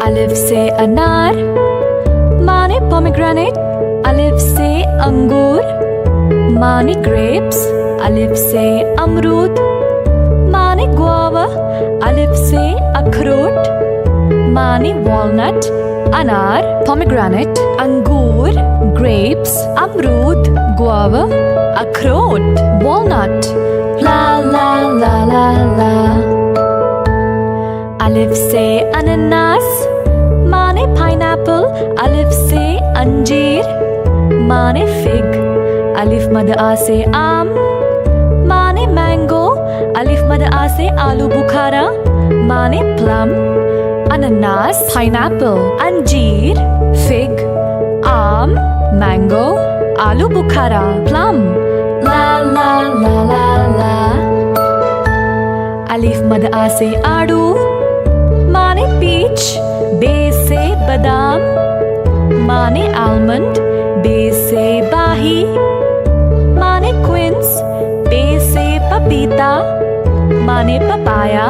अलिफ से अनार, माने pomegranate, अलिफ से अंगूर, माने grapes, अलिफ से अमरूद, माने guava, अलिफ से अखरोट, माने walnut, अनार, pomegranate, अंगूर, grapes, अमरूद, guava, अखरोट, walnut, ला ला ला ला ला। अलिफ से अनानास, माने pineapple, अलिफ से अंजीर, माने fig, अलिफ मद आ से आम, माने मैंगो, अलिफ मद आ से आलू बुखारा, माने प्लम, अनानास, पाइनएप्पल, अंजीर, फिग, आम, मैंगो, आलू बुखारा, प्लम, ला ला ला ला ला। अलिफ मद आ से आड़ू, माने पीच, बे से बादाम, माने आलमंड, बे से बाही, माने क्विंस, बे से पपीता, माने पपाया,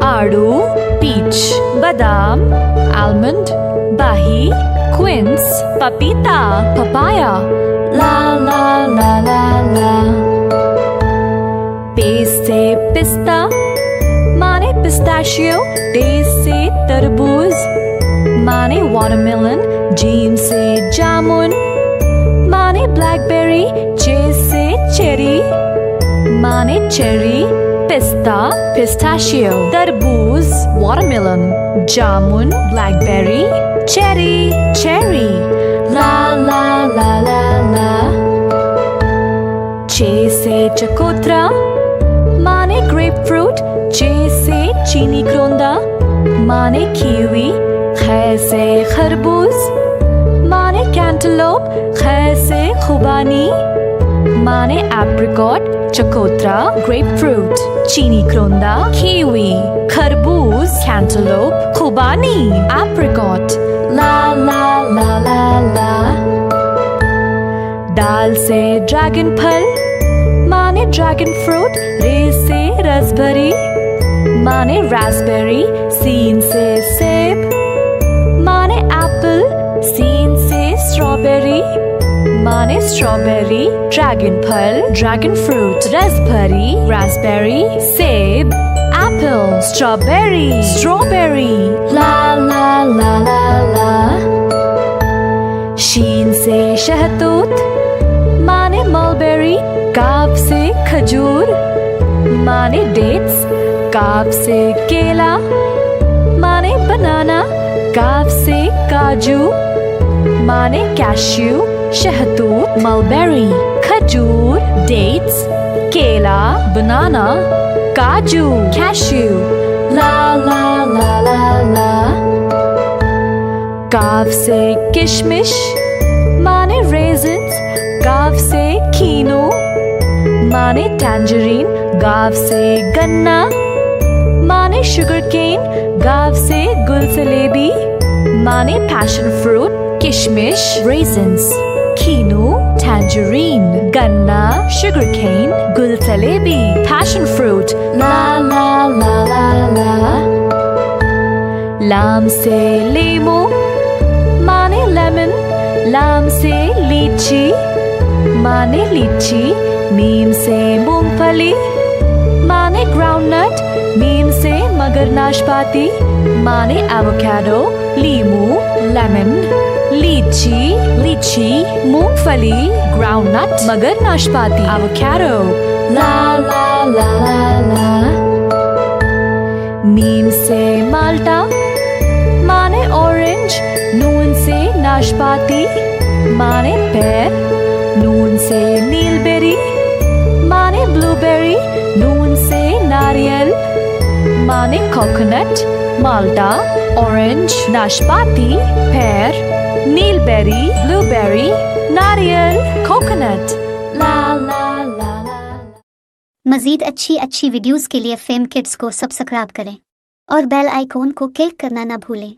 आड़ू, पीच, बादाम, आलमंड, बाही, क्विंस, पपीता, पपाया, ला ला ला ला ला। पे से पिस्ता, माने पिस्ताशियो, टे से तरबूज, माने वाटरमेलन, जीन से जामुन, माने ब्लैकबेरी, चे से चेरी, माने चेरी, पिस्ता, पिस्ताशियो, तरबूज, वाटरमेलन, जामुन, ब्लैकबेरी, चेरी, चेरी, ला ला ला ला ला। चे से चकोतरा, माने ग्रेपफ्रूट, चे से चीनी क्रोंदा, माने कीवी, खे से खरबूज, माने कैंटलोप, खे से खुबानी, माने एप्रिकॉट, चकोतरा, ग्रेपफ्रूट, चीनी क्रोंदा, कीवी, खरबूज, कैंटलोप, खुबानी, एप्रिकॉट, ला ला ला ला ला। दाल से ड्रैगन फल, माने ड्रैगन फ्रूट, रे से रसभरी, माने रास्पबेरी, सीन से सेब, माने एप्पल, सीन से स्ट्रॉबेरी, माने स्ट्रॉबेरी, ड्रैगन फल, ड्रैगन फ्रूट, रसभरी, रास्पबेरी, सेब, एप्पल, स्ट्रॉबेरी, स्ट्रॉबेरी, ला ला ला ला ला। शीन से शहतूत, माने मलबेरी, काफ से खजूर, माने डेट्स, काफ से केला, माने बनाना, काफ से काजू, माने कैश्यू, शहतूत, मलबेरी, खजूर, डेट्स, केला, बनाना, काजू, कैश्यू, ला ला ला ला ला। काफ से किशमिश, माने रेजिन्स, काफ से कीनू, माने टैंजरीन, गाफ से गन्ना, माने शुगर केन, गाफ से गुलसलेबी, माने पैशन फ्रूट, किशमिश, रेजिन्स, कीनू, टैंजरीन, गन्ना, शुगर केन, गुलसलेबी, पैशन फ्रूट, ला ला ला ला ला। लाम से लीमू, माने लेमन, लाम से लीची, माने लीची, मीम से मूंगफली, माने ग्राउंडनट, मीम से मगर नाशपाती, माने एवोकाडो, लीमू, लेमन, लीची, लीची, मूंगफली, ग्राउंडनट, मगर नाशपाती, एवोकाडो, ला ला ला ला ला। मीम से माल्टा, माने ऑरेंज, नून से नाशपाती, माने पेर, नून से नीलबेरी, माने ब्लूबेरी, नून से नारियल, माने कोकोनट, माल्टा, ऑरेंज, नाशपाती, पेर, नीलबेरी, ब्लूबेरी, नारियल, कोकोनट, ला ला ला ला। मज़ीद अच्छी वीडियोस के लिए फेम किड्स को सब्सक्राइब करें और बेल आइकॉन को क्लिक करना ना भूलें।